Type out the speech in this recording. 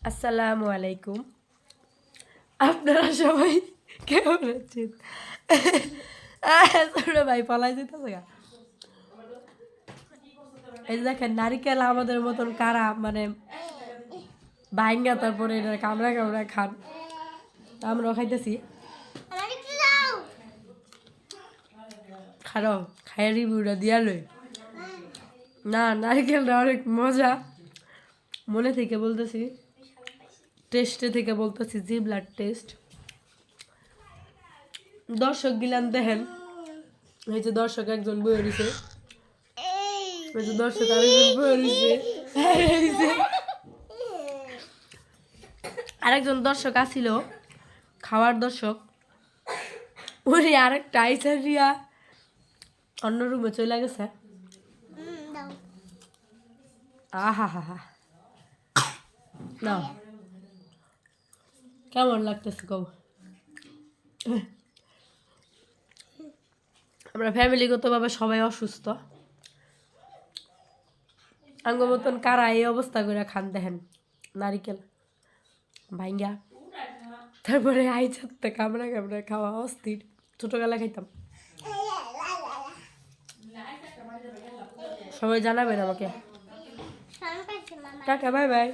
আসসালামু আলাইকুম। আপনারা সবাই কেমন আছেন? ছোট ভাই পলাই যেতেছে গা। এই যে দেখেন নারিকেল আমাদের মতন কারা মানে ভাইঙ্গা তারপরে এটা কামড়া কামড়া খান, আমরাও খাইতেছি। খারাপ খাইয়া রিভিউটা দিয়া লই। না, নারিকেলটা অনেক মজা, মনে থেকে বলতেছি, টেস্টে থেকে বলতেছি, জিবলার টেস্ট। দর্শক গিলান দেখেন, এই যে দর্শক একজন বয়ে রয়েছে, ওই যে দর্শক আরেকজন বয়ে রয়েছে, আরেকজন দর্শক আসিল খাওয়ার দর্শক, উনি আরেকটা আইসারিয়া অন্য রুমে চলে গেছে। আহা হা হা না, কেমন লাগতেছে কব? আমরা ফ্যামিলিগতভাবে সবাই অসুস্থ, আঙ্গ মতন কারা এই অবস্থা করে খান দেখেন নারিকেল ভাইঙ্গা, তারপরে আইচাতে কামড়া কামড়া খাওয়া অস্থির। ছোটবেলা খাইতাম। সবাই জানাবেন আমাকে। Tata, bye bye.